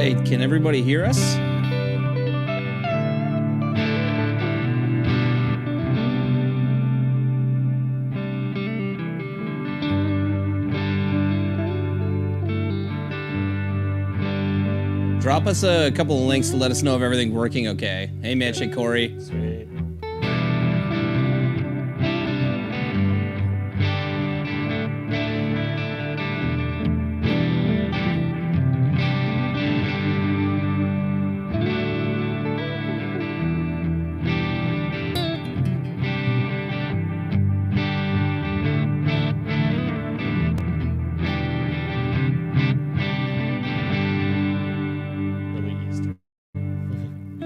right, can everybody hear us? Drop us a couple of links to let us know if everything's working okay. Hey, Mitch, hey, Corey. Sweet.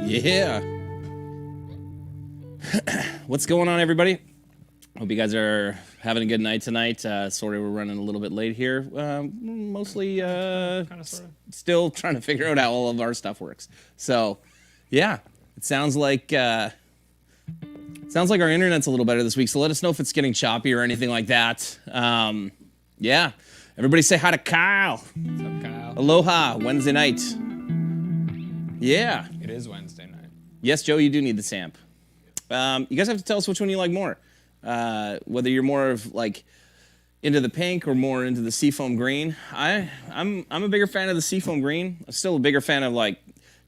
Yeah. What's going on, everybody? Hope you guys are having a good night tonight. Sorry we're running a little bit late here. Mostly still trying to figure out how all of our stuff works. So, yeah, it sounds like our internet's a little better this week. So let us know if it's getting choppy or anything like that. Yeah, everybody say hi to Kyle. What's up, Kyle? Aloha, Wednesday night. Yeah. It is Wednesday night. Yes, Joe, you do need the samp. You guys have to tell us which one you like more. Whether you're more of like into the pink or more into the seafoam green. I'm a bigger fan of the seafoam green. I'm still a bigger fan of like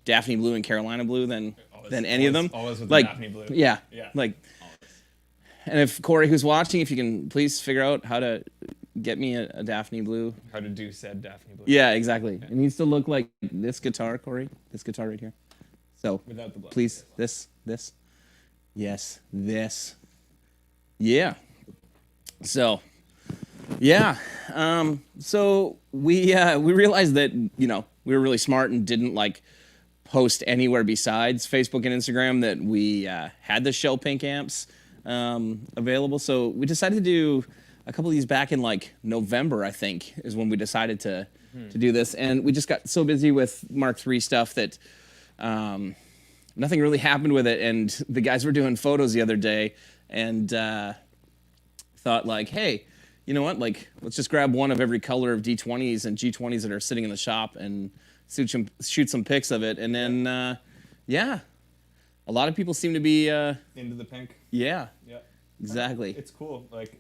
Daphne blue and Carolina blue than any of them. Always with like, the Daphne blue. Yeah. Yeah. Like, and if Corey, who's watching, if you can please figure out how to get me a Daphne blue. How to do said Daphne blue. Yeah, exactly. It needs to look like this guitar, Corey. This guitar right here. So, Without the blood. please, this. Yes, this. Yeah. So, yeah. So we realized that, you know, we were really smart and didn't like post anywhere besides Facebook and Instagram that we had the Shell Pink amps available. So we decided to do a couple of these back in like November, I think, is when we decided to do this. And we just got so busy with Mark III stuff that nothing really happened with it. And the guys were doing photos the other day and thought like, hey, you know what? Like, let's just grab one of every color of D20s and G20s that are sitting in the shop and shoot some pics of it. And then, yeah, a lot of people seem to be into the pink. Yeah. Yeah. Exactly. It's cool. Like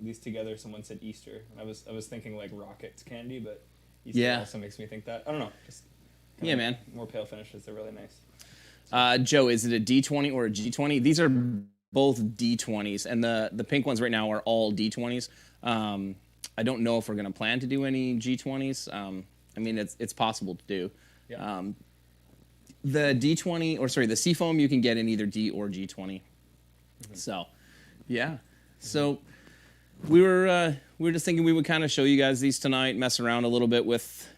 these together. Someone said Easter, and I was thinking like rockets candy, but Easter also makes me think that. I don't know. Just man. More pale finishes. They're really nice. Joe, is it a D20 or a G20? These are both D20s, and the pink ones right now are all D20s. I don't know if we're gonna plan to do any G20s. I mean, it's possible to do. Yeah. The D20, or sorry, the Seafoam you can get in either D or G20. Mm-hmm. So, yeah. So we were just thinking we would kind of show you guys these tonight, mess around a little bit with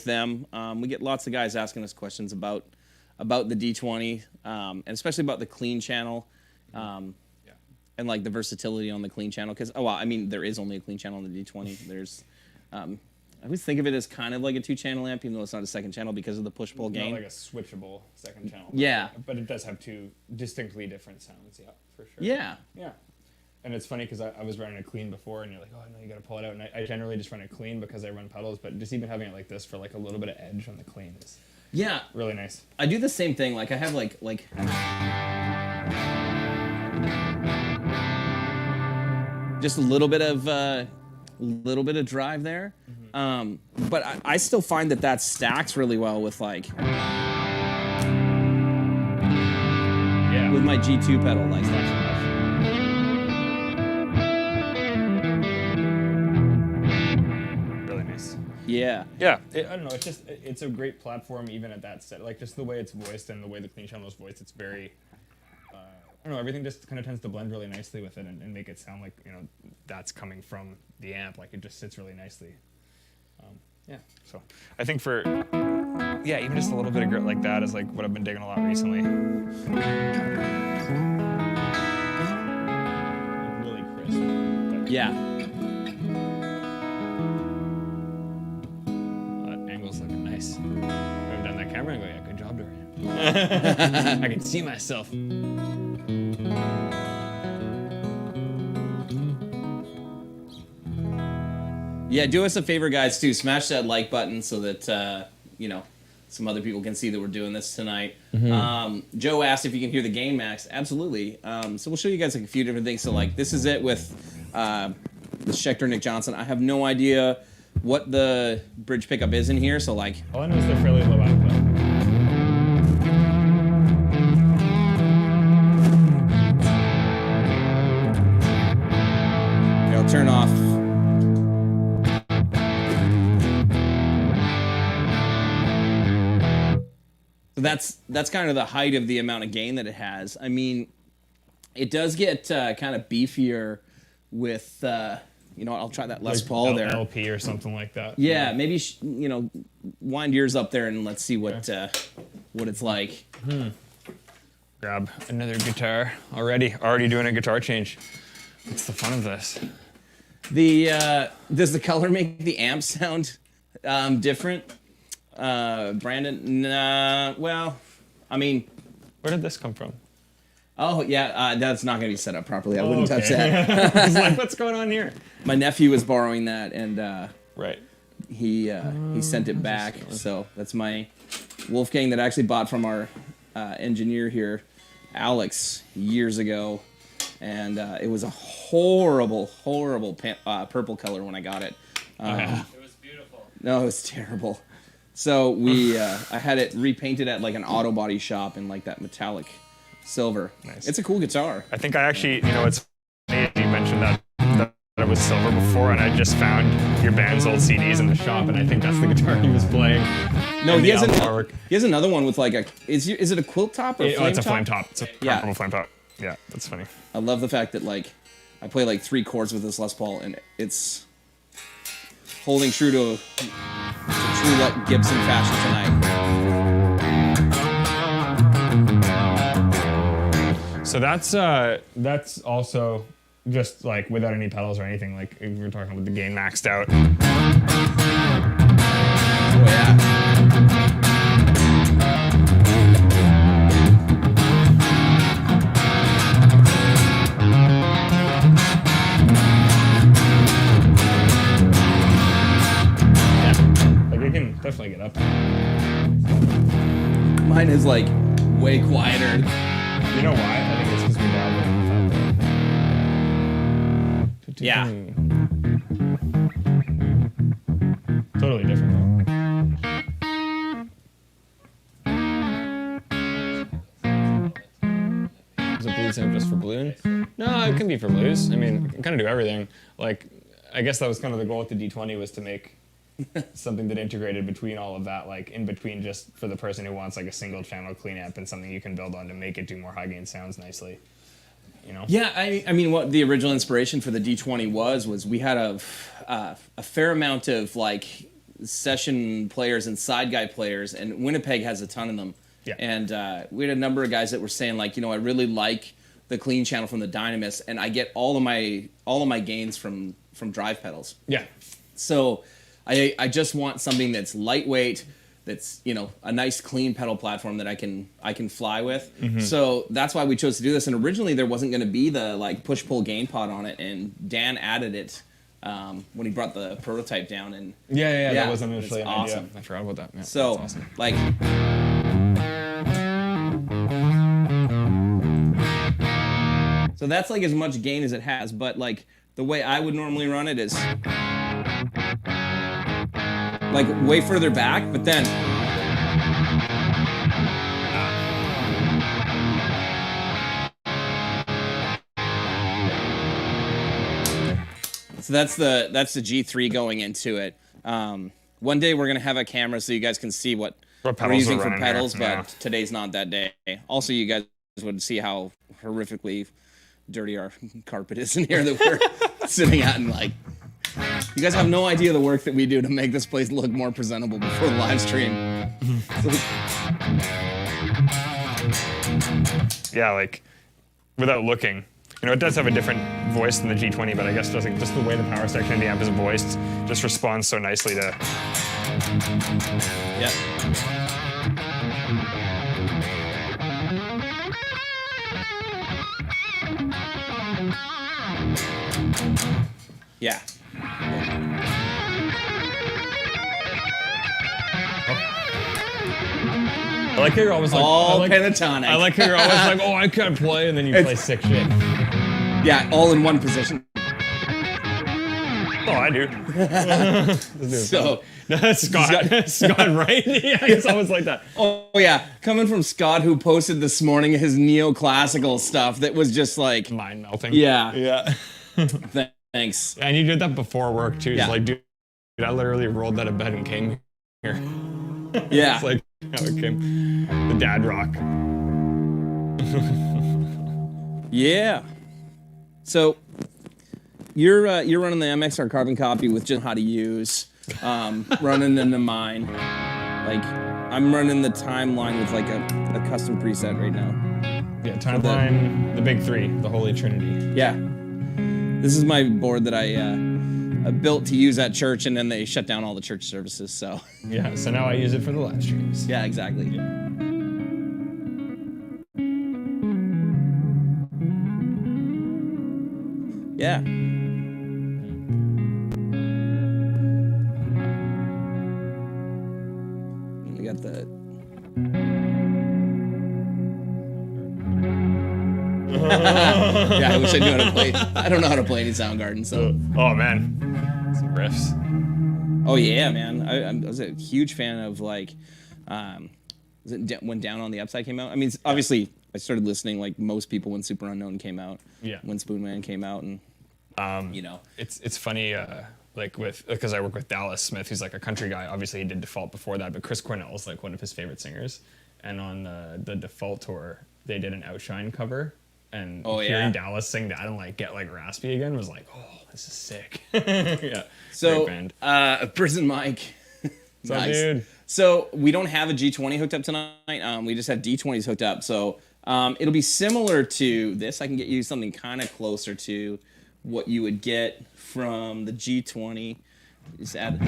them. We get lots of guys asking us questions about the D20, and especially about the clean channel, and like the versatility on the clean channel. Because I mean, there is only a clean channel on the D20. There's I always think of it as kind of like a 2-channel amp, even though it's not a second channel because of the push-pull gain. Not like a switchable second channel. Yeah. But it does have two distinctly different sounds, yeah, for sure. Yeah. Yeah. And it's funny because I was running a clean before, and you're like, oh, no, you got to pull it out. And I generally just run it clean because I run pedals, but just even having it like this for like a little bit of edge on the clean is really nice. I do the same thing. Like I have like just a little bit of drive there. Mm-hmm. But I still find that stacks really well with like with my G2 pedal. Like really nice. Yeah. Yeah. I don't know. It's a great platform even at that set. Like just the way it's voiced and the way the clean channel is voiced. It's very. I don't know, everything just kind of tends to blend really nicely with it and make it sound like, you know, that's coming from the amp. Like, it just sits really nicely. So I think for, even just a little bit of grit like that is, like, what I've been digging a lot recently. Really crisp. Yeah. That angle's looking nice. I haven't done that camera angle yet. Good job, Dorian. I can see myself. Yeah, do us a favor, guys, too. Smash that like button so that, some other people can see that we're doing this tonight. Mm-hmm. Joe asked if you can hear the gain max. Absolutely. So we'll show you guys like a few different things. So like this is it with the Schecter Nick Johnson. I have no idea what the bridge pickup is in here. So like all I know is they're fairly low output. Here, I'll turn off. So that's kind of the height of the amount of gain that it has. I mean, it does get kind of beefier with, you know, I'll try that Les Paul there. LP or something like that. Yeah, maybe, you know, wind yours up there and let's see what it's like. Grab another guitar. Already doing a guitar change. What's the fun of this? Does the color make the amp sound different? Brandon, nah, well, I mean... Where did this come from? Oh, yeah, that's not going to be set up properly. I wouldn't touch that. I was like, what's going on here? My nephew was borrowing that, and right. he sent it back. So that's my Wolfgang that I actually bought from our engineer here, Alex, years ago. And it was a horrible purple color when I got it. Okay. It was beautiful. No, it was terrible. So I had it repainted at like an auto body shop in like that metallic silver. Nice. It's a cool guitar. I think I actually, you know, it's funny you mentioned that it was silver before, and I just found your band's old CDs in the shop, and I think that's the guitar he was playing. No, he has, artwork. He has another one with like a. Is it a quilt top or flame top? Oh, it's a flame top. It's a comparable flame top. Yeah, that's funny. I love the fact that like I play like 3 chords with this Les Paul, and it's holding true to true Gibson fashion tonight. So that's also just like without any pedals or anything. Like we were talking with the gain maxed out. Oh yeah. Like it can definitely get up. Mine is like way quieter. You know why? I think it's because we dialed it. Yeah. Totally different though. Is it blues amp just for balloon? No, it can be for blues. I mean, it can kind of do everything. Like, I guess that was kind of the goal with the D20 was to make something that integrated between all of that, like in between just for the person who wants like a single channel clean amp and something you can build on to make it do more high gain sounds nicely. You know? Yeah, I mean, what the original inspiration for the D20 was we had a fair amount of like session players and side guy players, and Winnipeg has a ton of them. Yeah. And we had a number of guys that were saying like, you know, I really like the clean channel from the Dynamis, and I get all of my gains from drive pedals. Yeah. So I just want something that's lightweight, that's, you know, a nice clean pedal platform that I can fly with. Mm-hmm. So that's why we chose to do this. And originally there wasn't going to be the like push pull gain pod on it, and Dan added it when he brought the prototype down. And yeah, that was initially an awesome. idea. I forgot about that. Yeah, so that's awesome. like. So that's like as much gain as it has, but like the way I would normally run it is like way further back, but then so that's the G3 going into it. One day we're gonna have a camera so you guys can see what we're using for pedals, but today's not that day. Also, you guys would see how horrifically dirty our carpet is in here that we're sitting at, and like you guys have no idea the work that we do to make this place look more presentable before the live stream. Yeah, like without looking, you know, it does have a different voice than the G20, but I guess just the way the power section of the amp is voiced just responds so nicely to. Yeah. Yeah. I like how you're always like, all pentatonic. I like how you're always like, oh, I can't play, and then you play sick shit. Yeah, all in one position. Oh, I do. So Scott, right? Yeah, he's always like that. Oh yeah, coming from Scott, who posted this morning his neoclassical stuff that was just like Mind melting. Yeah. Yeah. Thanks. And you did that before work too. Yeah. It's like, dude, I literally rolled out of bed and came here. Yeah. It's like how it came. The dad rock. Yeah. So you're running the MXR carbon copy with just how to use, running into mine. Like I'm running the timeline with like a custom preset right now. Yeah, timeline, the big three, the holy trinity. Yeah. This is my board that I built to use at church, and then they shut down all the church services. So Yeah, so now I use it for the live streams. yeah, exactly. Yeah. We got the. Yeah, I wish I knew how to play. I don't know how to play any Soundgarden, so. Oh man, some riffs. Oh yeah, man. I was a huge fan of like, was it when Down on the Upside came out? I mean, obviously, I started listening like most people when Super Unknown came out. Yeah. When Spoonman came out, and you know, It's funny, like because I work with Dallas Smith, who's like a country guy. Obviously, he did Default before that, but Chris Cornell is like one of his favorite singers. And on the Default tour, they did an Outshine cover, and hearing Dallas sing that and like get like raspy again was like, oh, this is sick. Yeah. so great band. Prison Mike. What's up, dude? So we don't have a G20 hooked up tonight. We just have D20s hooked up. So it'll be similar to this. I can get you something kind of closer to what you would get from the G20. Just add.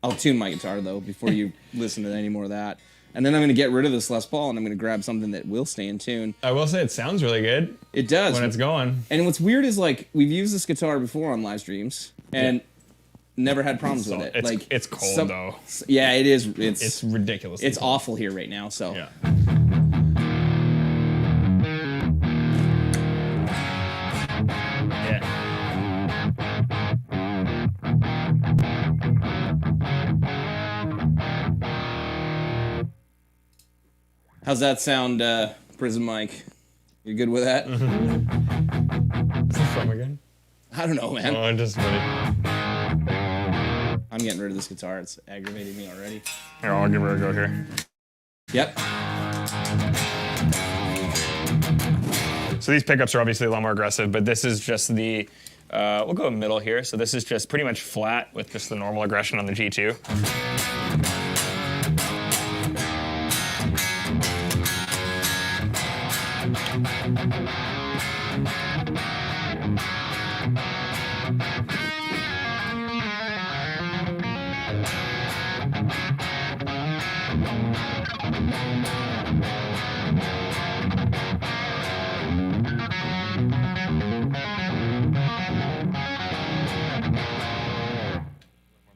I'll tune my guitar though before you listen to any more of that. And then I'm going to get rid of this Les Paul and I'm going to grab something that will stay in tune. I will say it sounds really good. It does. When it's going. And what's weird is like we've used this guitar before on live streams and never had problems with it. It's cold though. Yeah, it is. It's ridiculous. It's awful here right now. So yeah. How's that sound, Prison Mike? You good with that? What's it from again? I don't know, man. Oh, I'm just ready. I'm getting rid of this guitar. It's aggravating me already. Here, I'll give her a go here. Yep. So these pickups are obviously a lot more aggressive, but this is just the, we'll go middle here. So this is just pretty much flat with just the normal aggression on the G2.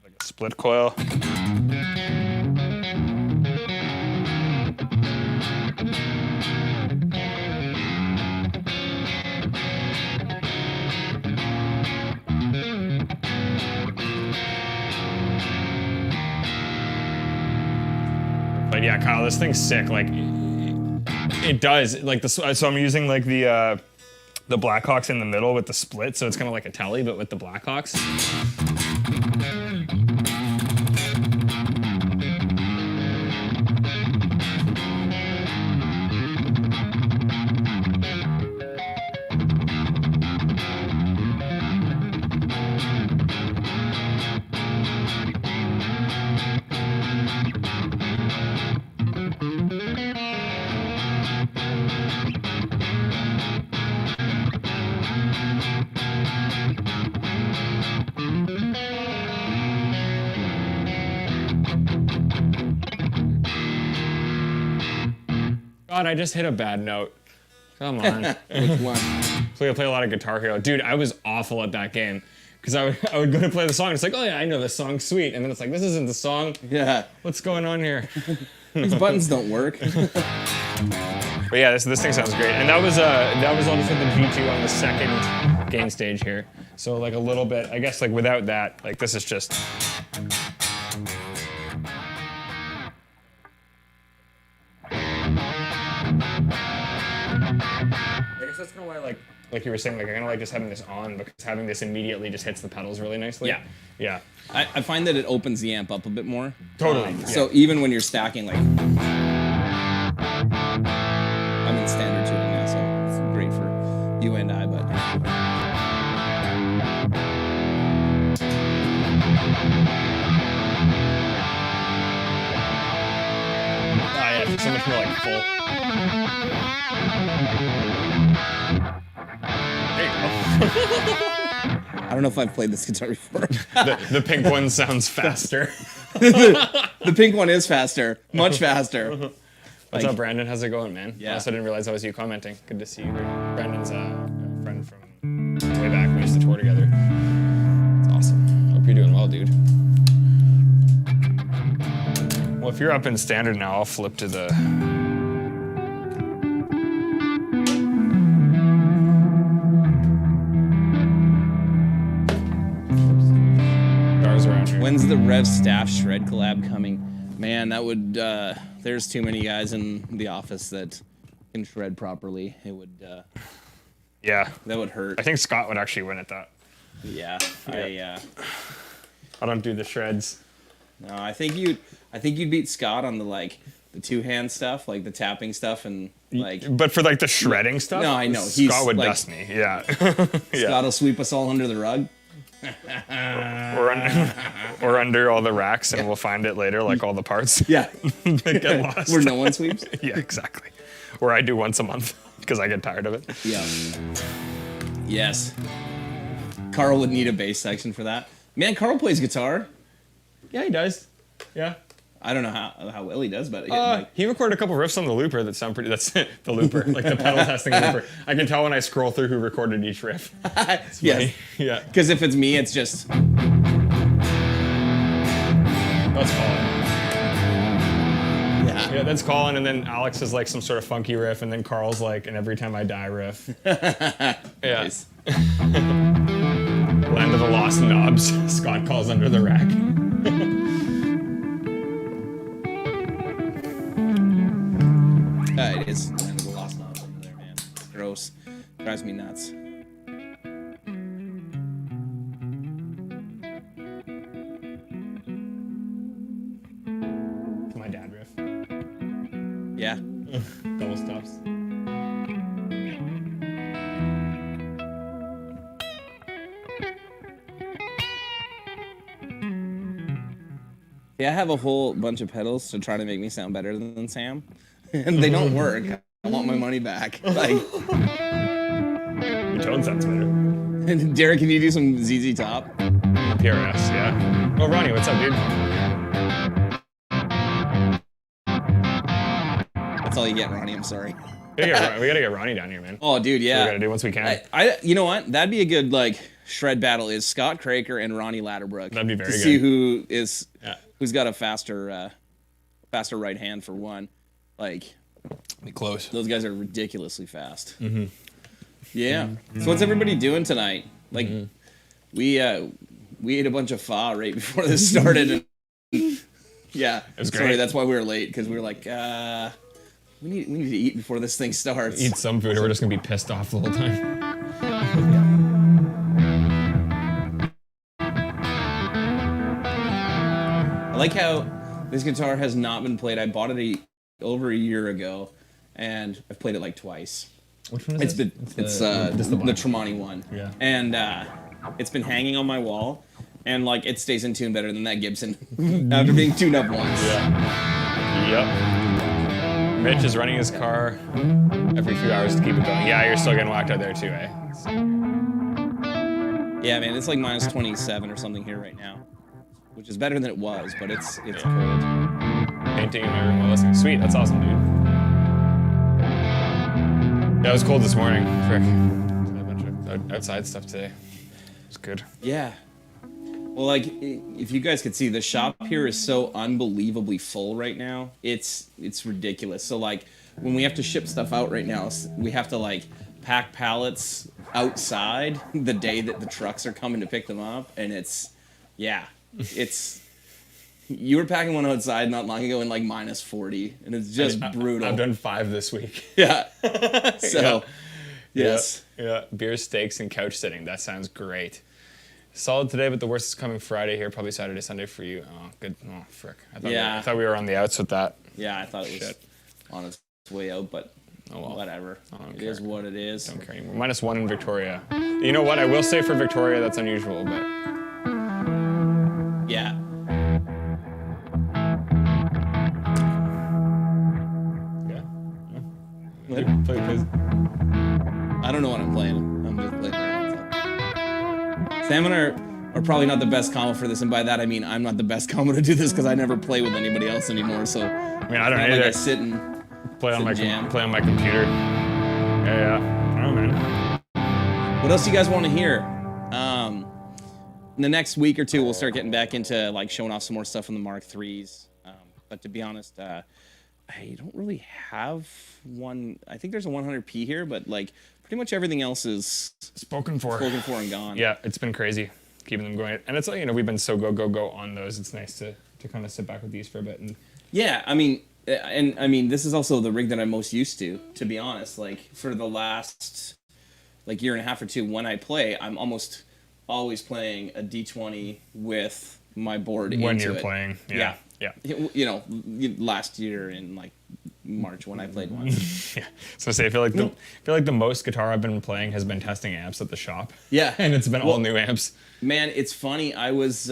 Like a split coil. But yeah, Kyle, this thing's sick. Like, it does. Like so I'm using like the Blackhawks in the middle with the split, so it's kind of like a telly, but with the Blackhawks. God, I just hit a bad note. Come on. Which one? Play a lot of Guitar Hero. Dude, I was awful at that game. Because I would go to play the song, and it's like, oh yeah, I know this song, sweet. And then it's like, this isn't the song. Yeah. What's going on here? These buttons don't work. But yeah, this thing sounds great. And that was all just with the G2 on the second game stage here. So like a little bit, I guess like without that, like this is just. I guess that's kind of why like you were saying, like I kind of like just having this on because having this immediately just hits the pedals really nicely. Yeah. Yeah. I find that it opens the amp up a bit more. Totally. So even when you're stacking, like, I'm in standard tuning now, so it's great for you and I, but. Yeah, so much more like full. There you go. I don't know if I've played this guitar before. The pink one sounds faster. The pink one is faster, much faster. What's up, Brandon? How's it going, man? Yeah. I also didn't realize that was you commenting. Good to see you here. Brandon's a friend from way back. We used to tour together. It's awesome. Hope you're doing well, dude. Well, if you're up in standard now, I'll flip to the... Guitars around here. When's the Revv staff shred collab coming? Man, that would, there's too many guys in the office that can shred properly. It would, Yeah. that would hurt. I think Scott would actually win at that. Yeah, I don't do the shreds. No, I think you'd beat Scott on the the two-hand stuff, like the tapping stuff, and But for like the shredding stuff, No, I know. Scott would dust me. Yeah. Scott will sweep us all under the rug. or under all the racks, and we'll find it later, like all the parts. Yeah, that get lost. where no one sweeps. Yeah, exactly. Or I do once a month because I get tired of it. Yeah. Yes. Carl would need a bass section for that. Man, Carl plays guitar. Yeah, he does. Yeah. I don't know how well he does, but He recorded a couple riffs on the looper that sound pretty. That's the looper, like the pedal testing looper. I can tell when I scroll through who recorded each riff. yes. Yeah. Because if it's me, it's just. Let's call it. Yeah. Yeah, that's Colin, and then Alex is like some sort of funky riff, and then Carl's like an Every Time I Die riff. Yeah. Nice. Land of the Lost Knobs, Scott calls under the rack. It is Land of the Lost Knobs under there, man. Gross. Drives me nuts. My dad riff. Yeah. Double stops. Yeah, I have a whole bunch of pedals to try to make me sound better than Sam. And they don't work. I want my money back. Like, Your tone sounds better. Derek, can you do some ZZ Top? PRS, yeah. Oh, Ronnie, what's up, dude? That's all you get, Ronnie. I'm sorry. We gotta get Ronnie down here, man. Oh, dude, We yeah. gotta do once we can. You know what? That'd be a good shred battle. Is Scott Craker and Ronnie Ladderbrook? That'd be very to good. see who's got a faster right hand for one. Like, Be close. those guys are ridiculously fast. Mm-hmm. Yeah. So what's everybody doing tonight? Like, we ate a bunch of pho right before this started. And, yeah. It was Sorry, great. that's why we were late, because we were like, we need to eat before this thing starts. Eat some food, or we're just gonna be pissed off the whole time. I like how this guitar has not been played. I bought it over a year ago, and I've played it like twice. Which one It's is the Tremonti one. Yeah. And it's been hanging on my wall, and it stays in tune better than that Gibson after being tuned up once. Yep. Mitch is running his car every few hours to keep it going. Yeah, you're still getting whacked out there too, eh? Yeah, man, it's like minus 27 or something here right now, which is better than it was, but it's cold. Painting in my room while listening. Sweet, that's awesome, dude. Yeah, it was cold this morning. Frick. Did a bunch of outside stuff today. It's good. Yeah. Well, like, if you guys could see, the shop here is so unbelievably full right now. It's ridiculous. So, like, when we have to ship stuff out right now, we have to, like, pack pallets outside the day that the trucks are coming to pick them up. And it's, yeah, it's... You were packing one outside not long ago in, like, minus 40. And it's just brutal. I've done 5 this week. Yeah. So, yes. Yeah. Beer, steaks, and couch sitting. That sounds great. Solid today, but the worst is coming Friday here. Probably Saturday, Sunday for you. Oh, good. Oh, frick. I thought we were on the outs with that. Yeah, I thought it was on its way out, but whatever. It is what it is. Don't care anymore. -1 in Victoria. You know what? I will say for Victoria, that's unusual, but... Yeah. Play, please. I don't know what I'm playing. I'm just playing around. So. Sam and I are probably not the best combo for this, and by that I mean I'm not the best combo to do this because I never play with anybody else anymore. So I mean, I don't either. Like I sit and play on my computer. Yeah. I don't know, man. What else do you guys want to hear? In the next week or two, we'll start getting back into like showing off some more stuff from the Mark IIIs. But to be honest, I don't really have one. I think there's a 100p here, but like pretty much everything else is spoken for and gone. Yeah, it's been crazy keeping them going, and it's like, you know, we've been so go on those. It's nice to kind of sit back with these for a bit. And yeah, I mean, this is also the rig that I'm most used to be honest. Like for the last like year and a half or two, when I play, I'm almost always playing a D20 with my board when into you're it. Playing. Yeah. You know, last year in like March when I played once. Yeah. So I feel like the most guitar I've been playing has been testing amps at the shop. Yeah. And it's been all new amps. Man, it's funny. I was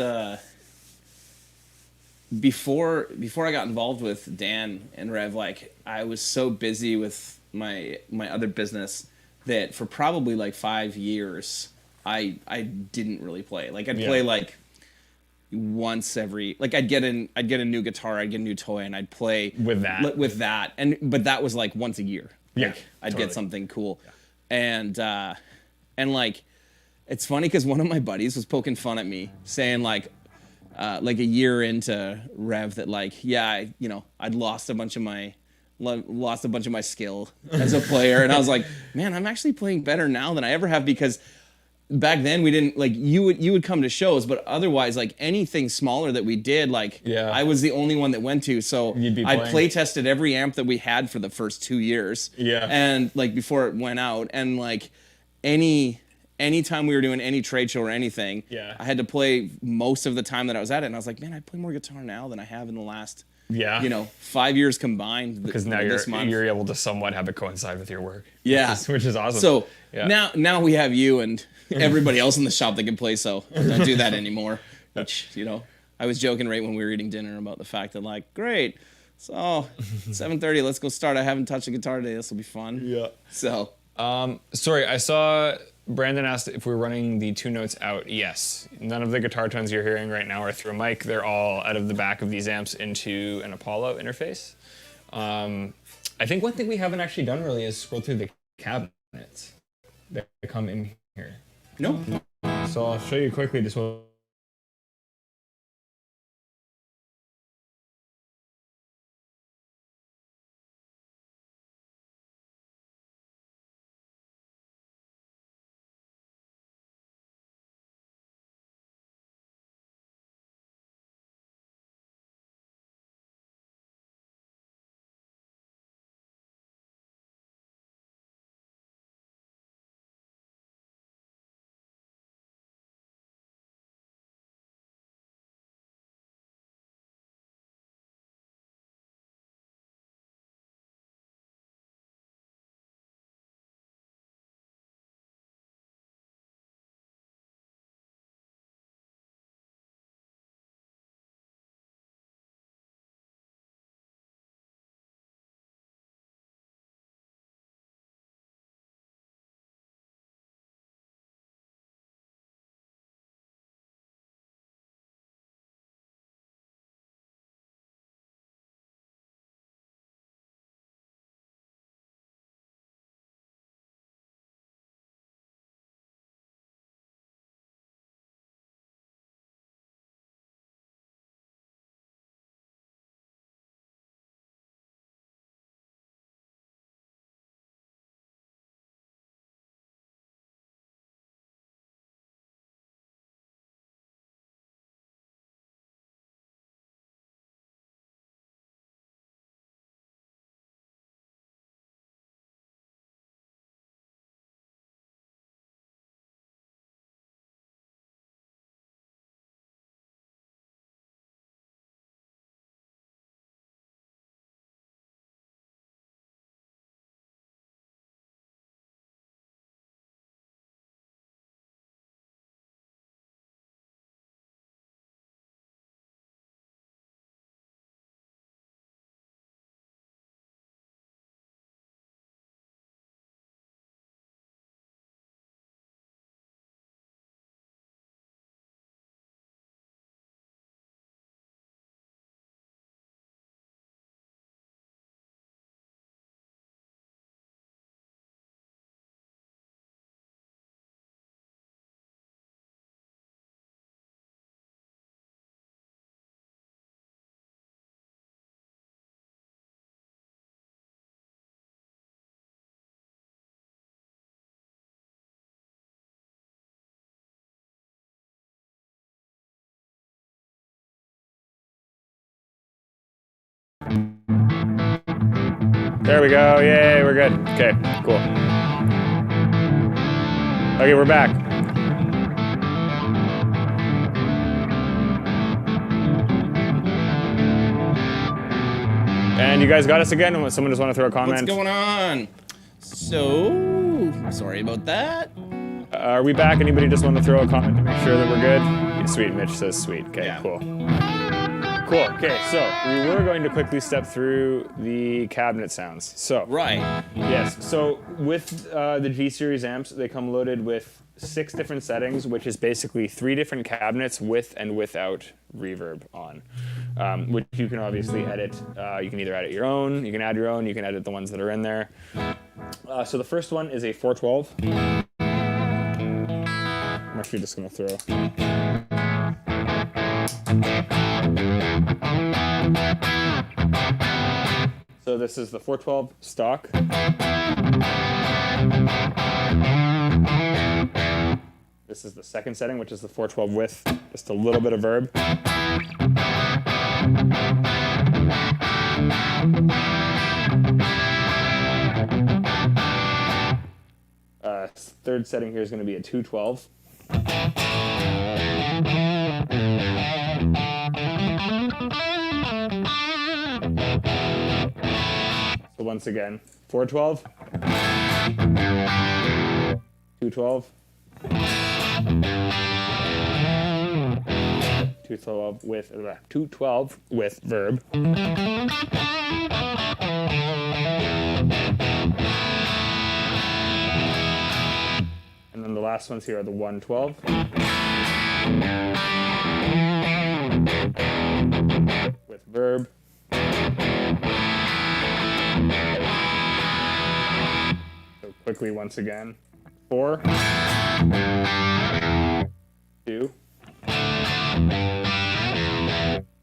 before I got involved with Dan and Revv, like I was so busy with my other business that for probably like 5 years I didn't really play. Like I'd play like once every, like I'd get a new guitar, I'd get a new toy, and I'd play with that, but that was like once a year. Like, I'd get something cool, and like it's funny because one of my buddies was poking fun at me, saying like a year into Revv that like I'd lost a bunch of my skill as a player, and I was like, man, I'm actually playing better now than I ever have because. Back then we didn't like you would come to shows, but otherwise like anything smaller that we did, like I was the only one that went to, so I play tested every amp that we had for the first 2 years, and like before it went out, and like any time we were doing any trade show or anything, I had to play most of the time that I was at it, and I was like, man, I play more guitar now than I have in the last 5 years combined. Because now you're able to somewhat have it coincide with your work. Yeah, which is awesome. So now we have you and everybody else in the shop that can play, so I don't do that anymore. Which, I was joking right when we were eating dinner about the fact that like, great, so 7:30, let's go start. I haven't touched a guitar today. This will be fun. Yeah. So. Sorry, I saw Brandon asked if we're running the 2 notes out. Yes. None of the guitar tones you're hearing right now are through a mic. They're all out of the back of these amps into an Apollo interface. I think one thing we haven't actually done really is scroll through the cabinets that come in here. No. So I'll show you quickly just what There we go. Yay, we're good. Okay, cool. Okay, we're back. And you guys got us again? Someone just want to throw a comment? What's going on? So, sorry about that. Are we back? Anybody just want to throw a comment to make sure that we're good? Yeah, sweet, Mitch says sweet. Okay, Yeah. cool. Cool, okay, so we were going to quickly step through the cabinet sounds. So, Right. yes, so with the G-Series amps, they come loaded with 6 different settings, which is basically 3 different cabinets with and without reverb on, which you can obviously edit. You can either edit your own, you can add your own, you can edit the ones that are in there. So the first one is a 412. I'm actually just going to throw. So this is the 412 stock. This is the second setting, which is the 412 with just a little bit of verb. Third setting here is going to be a 212. So once again, 412, 212, 212 with verb. And then the last ones here are the 112. With verb. So quickly once again. 4, 2, 1.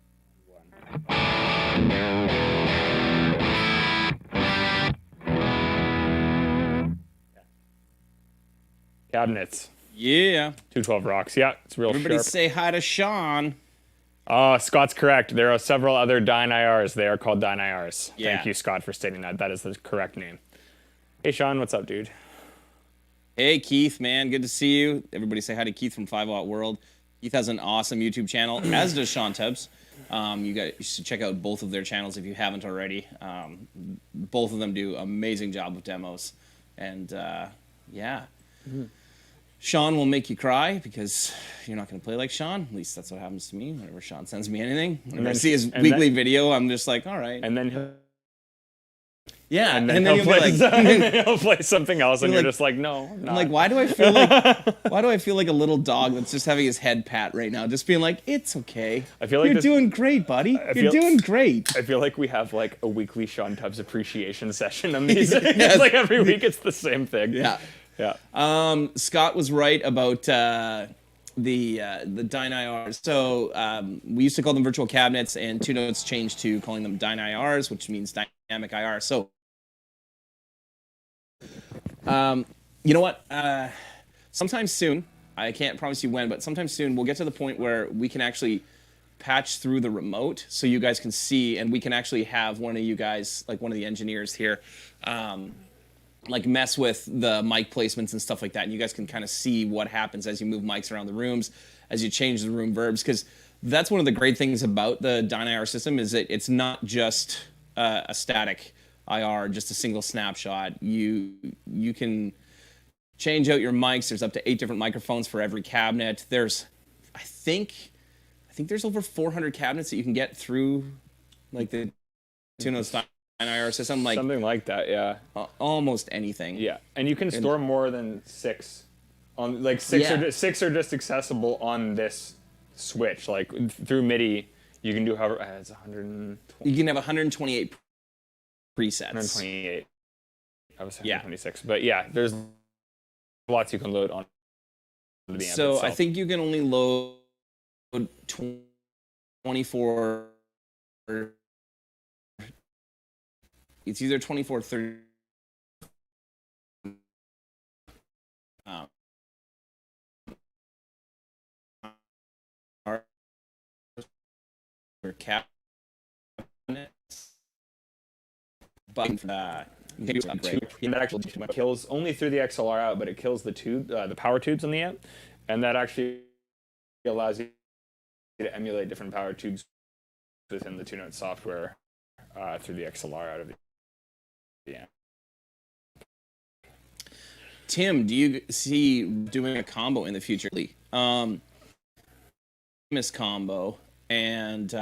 Cabinets. Yeah. 212 rocks. Yeah, it's real Everybody sharp. say hi to Sean. Scott's correct. There are several other Dyne IRs. They are called Dyne IRs. Yeah. Thank you, Scott, for stating that. That is the correct name. Hey, Sean, what's up, dude? Hey, Keith, man, good to see you. Everybody say hi to Keith from 5 Watt World. Keith has an awesome YouTube channel, as does Sean Tubbs. You should check out both of their channels if you haven't already. Both of them do an amazing job with demos. And, yeah. Mm-hmm. Sean will make you cry because you're not going to play like Sean. At least that's what happens to me whenever Sean sends me anything. Whenever I see his weekly video, I'm just like, all right. And then he'll... Yeah, and then he'll play, he'll play something else, and you're just like, no, I'm not. I'm like, why do I feel like a little dog that's just having his head pat right now, just being like, it's okay. I feel like you're doing great, buddy. You're doing great. I feel like we have like a weekly Sean Tubbs appreciation session on these. It's like every week, it's the same thing. Yeah, yeah. Scott was right about the Dyne IRs. So we used to call them virtual cabinets, and 2 Notes changed to calling them Dyne IRs, which means dynamic IR. So. You know what? Sometime soon, I can't promise you when, but sometime soon we'll get to the point where we can actually patch through the remote so you guys can see, and we can actually have one of you guys, like one of the engineers here, like mess with the mic placements and stuff like that, and you guys can kind of see what happens as you move mics around the rooms, as you change the room verbs, because that's one of the great things about the Dyne IR system is that it's not just a static IR, just a single snapshot. You can change out your mics. There's up to 8 different microphones for every cabinet. There's, I think there's over 400 cabinets that you can get through, like the 2 Notes Dyne IR system. Like something like that, yeah. Almost anything. Yeah, and you can store more than 6. On like 6 are just accessible on this switch. Like through MIDI, you can do however. It's 120. You can have 128 presets. 128. I was 126, but yeah, there's lots you can load on the amp So itself. I think you can only load 24. It's either 24 or 30. Or cabinets. button. And that actually kills only through the XLR out, but it kills the tube, the power tubes in the amp, and that actually allows you to emulate different power tubes within the two-note software through the XLR out of the amp. Tim, do you see doing a combo in the future? Famous combo, and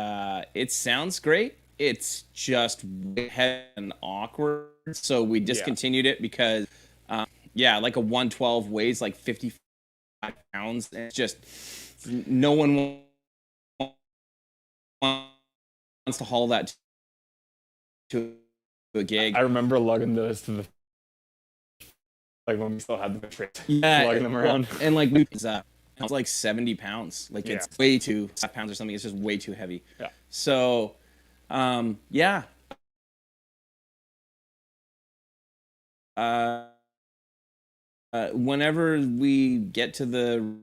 it sounds great. It's just heavy and awkward, so we discontinued it because, like a 112 weighs like 55 pounds. And it's just no one wants to haul that to a gig. I remember lugging those to the when we still had the trays, lugging them around, and like it's like 70 pounds. Like it's way too 5 pounds or something. It's just way too heavy. Yeah. So, whenever we get to the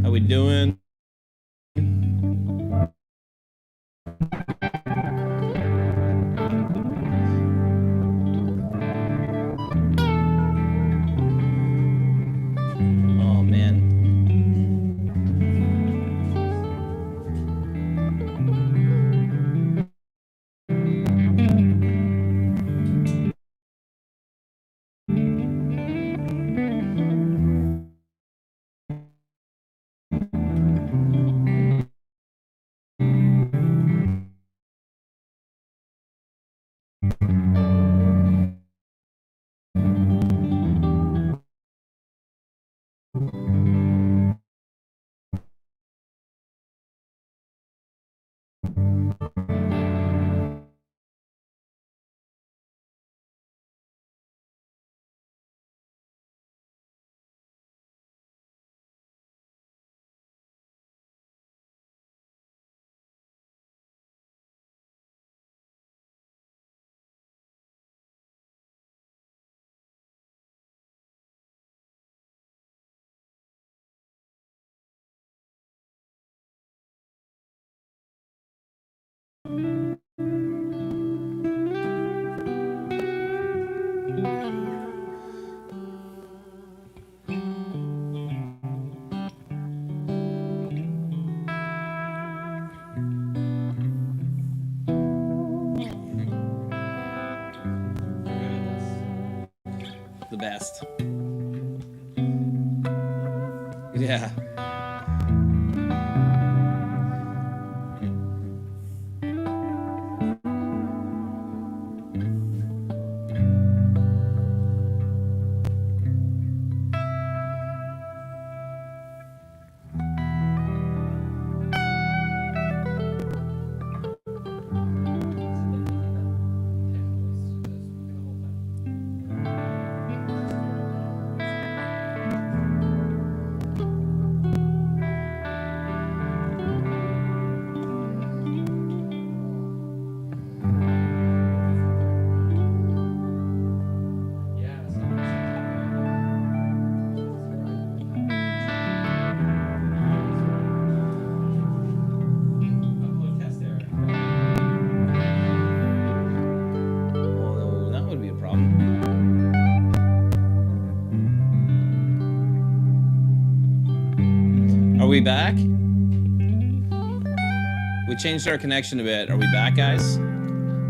how we doing? Oh man. The best. Yeah. Well, that would be a problem. Are we back? We changed our connection a bit. Are we back, guys?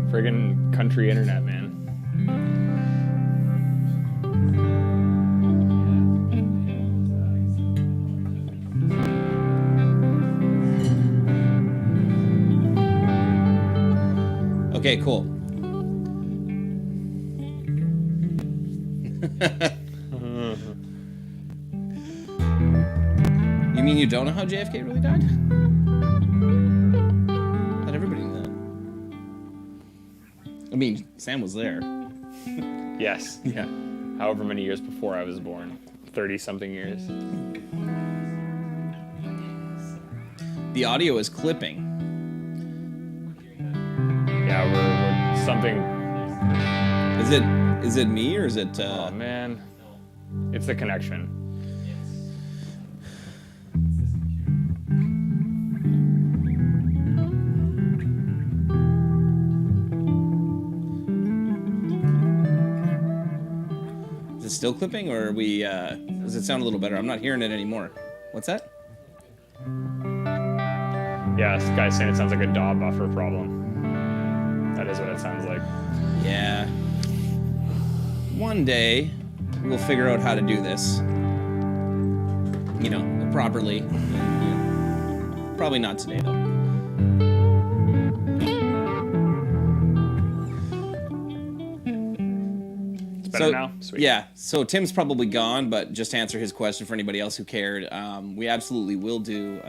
Friggin' country internet, man. Okay, cool. You mean, you don't know how JFK really died? Not everybody knew that. I mean, Sam was there. Yes. Yeah. However many years before I was born. 30-something years. The audio is clipping. Yeah, we're something... Is it me or is it... Oh, man. It's the connection. Is it still clipping, or are we... does it sound a little better? I'm not hearing it anymore. What's that? Yeah, this guy's saying it sounds like a DAW buffer problem. That is what it sounds like. Yeah. One day, we'll figure out how to do this. You know, properly. Probably not today, though. It's better now? Sweet. Yeah, so Tim's probably gone, but just to answer his question for anybody else who cared, we absolutely will do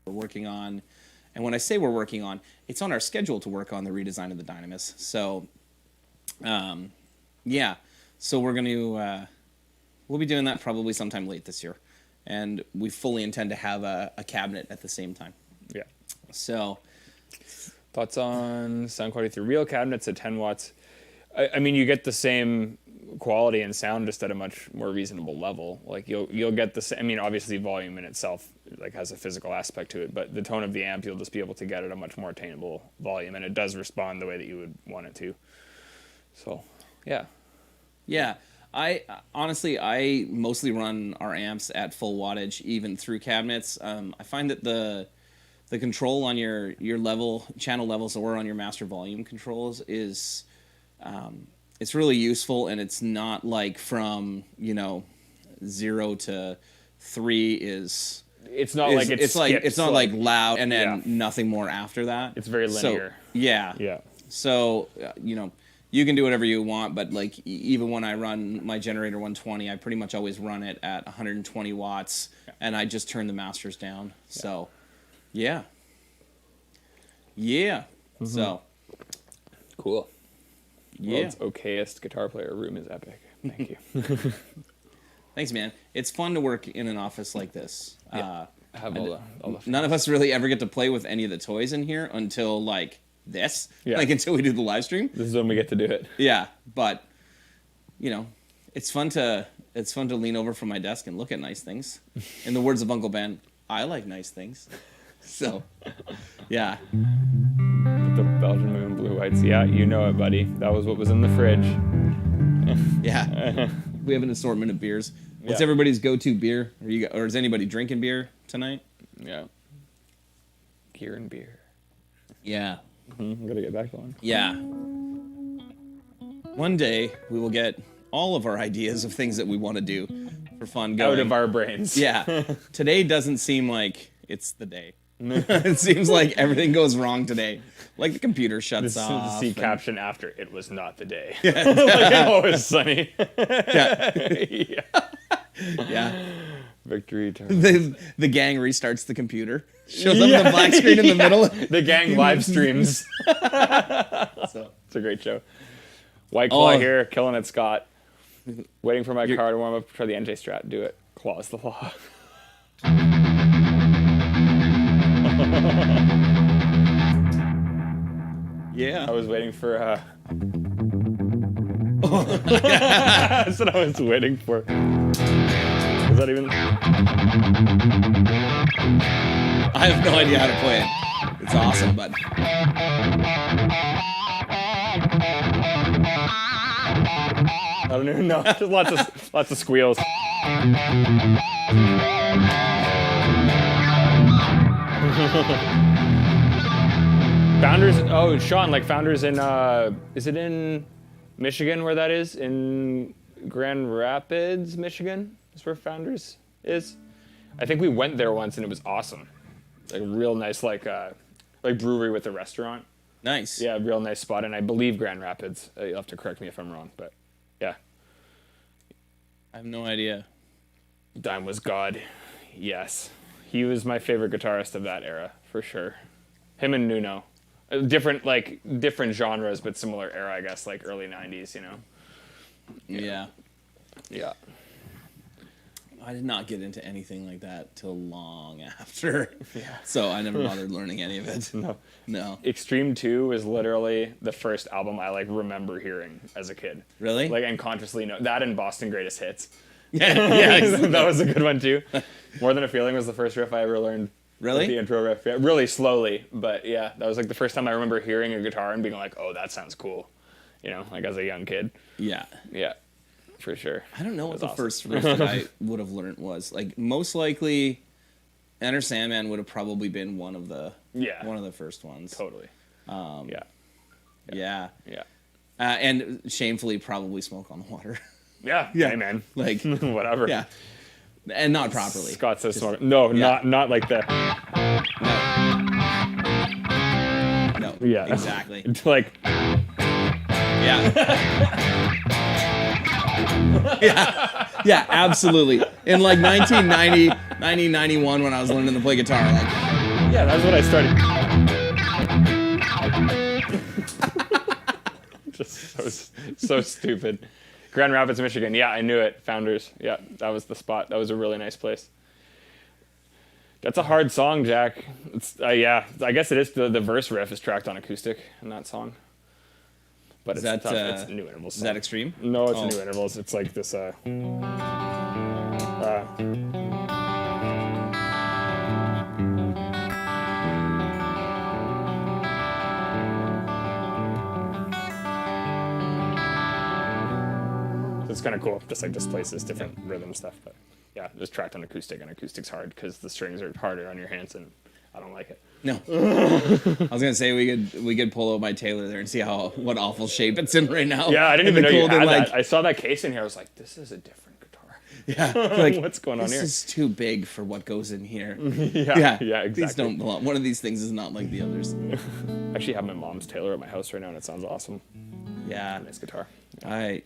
we're working on, and when I say we're working on, it's on our schedule to work on the redesign of the Dynamis. So, yeah, so we're going to, we'll be doing that probably sometime late this year, and we fully intend to have a cabinet at the same time. Yeah. So, thoughts on sound quality through real cabinets at 10 watts? I mean, you get the same quality and sound just at a much more reasonable level. Like you'll get the same. I mean, obviously volume in itself like has a physical aspect to it, but the tone of the amp you'll just be able to get at a much more attainable volume, and it does respond the way that you would want it to. So, yeah. Yeah, I honestly mostly run our amps at full wattage, even through cabinets. I find that the control on your channel levels or on your master volume controls is it's really useful, and it's not like from 0 to 3 is. It's not like it's not like loud and then nothing more after that. It's very linear. So, yeah. Yeah. So you can do whatever you want, but like even when I run my generator 120, I pretty much always run it at 120 watts, and I just turn the masters down. So, yeah. Mm-hmm. So, cool. Yeah. World's okayest guitar player room is epic. Thank you. Thanks, man. It's fun to work in an office like this. Yeah. Have all the none of us really ever get to play with any of the toys in here until like this. Yeah. Like until we do the live stream. This is when we get to do it. Yeah, but it's fun to lean over from my desk and look at nice things. In the words of Uncle Ben, I like nice things. So, yeah. The Belgian Moon Blue Whites. Yeah, you know it, buddy. That was what was in the fridge. Yeah. We have an assortment of beers. What's everybody's go-to beer? Or is anybody drinking beer tonight? Yeah. Gear and beer. Yeah. I'm gonna get back on. Yeah. One day we will get all of our ideas of things that we want to do for fun going. Out of our brains. Yeah. Today doesn't seem like it's the day. It seems like everything goes wrong today. Like the computer shuts off. See caption after, it was not the day. Yeah. Like Always Sunny. Yeah. Yeah. Victory turns. The gang restarts the computer. Shows up the black screen in the middle. The gang live streams. So. It's a great show. White Claw here, killing it, Scott. Waiting for my car to warm up for the NJ Strat. Do it. Claw's the law. Yeah. I was waiting for that's what I was waiting for. Is that even? I have no idea how to play it. It's awesome, but I don't even know. Just lots of squeals. Founders. Oh, Sean, like Founders in. Is it in Michigan where that is? In Grand Rapids, Michigan is where Founders is. I think we went there once and it was awesome. Like a real nice like brewery with a restaurant. nice. Yeah, real nice spot, and I believe Grand Rapids. You'll have to correct me if I'm wrong, but yeah. I have no idea. Dime was God. Yes. He was my favorite guitarist of that era, for sure. Him and Nuno. Different genres, but similar era, I guess, like early 90s, you know? Yeah. Yeah. I did not get into anything like that till long after. Yeah. So I never bothered learning any of it. No. Extreme 2 was literally the first album I like remember hearing as a kid. Really? Like, and consciously know that and Boston Greatest Hits. Yeah. That was a good one too. More Than a Feeling was the first riff I ever learned. Really? The intro riff. Yeah, really slowly, but yeah, that was like the first time I remember hearing a guitar and being like, "Oh, that sounds cool," you know, like as a young kid. Yeah. Yeah, for sure. I don't know what the awesome. first riff that I would have learned was. Like, most likely, Enter Sandman would have probably been one of the first ones. Totally. Yeah. Yeah. Yeah. And shamefully, probably Smoke on the Water. Yeah. Yeah. Hey, man. Like, whatever. yeah. And not properly. Scott says smoke. No, yeah. not like that. No. Yeah. Exactly. Like. Yeah. Yeah, absolutely. In like 1990, 1991, when I was learning to play guitar, like, Yeah, that's what I started. Just so stupid. Grand Rapids, Michigan. Yeah, I knew it. Founders. Yeah, that was the spot. That was a really nice place. That's a hard song, Jack. It's yeah. I guess it is. The verse riff is tracked on acoustic in that song. But Is it's that, tough. It's New Intervals. is that Extreme? No, it's Oh. New Intervals. It's like this. It's kind of cool. Just like displaces different rhythm stuff. But yeah, just tracked on acoustic, and acoustic's hard because the strings are harder on your hands, and I don't like it. No. I was gonna say we could pull out my Taylor there and see what awful shape it's in right now. Yeah, I didn't In even the know you cold had and, that. I saw that case in here. I was like, this is a different guitar. Yeah. Like, What's going on this here? is too big for what goes in here. Yeah, exactly. These don't belong. One of these things is not like the others. I actually have my mom's Taylor at my house right now, and it sounds awesome. Yeah. Nice guitar. I'm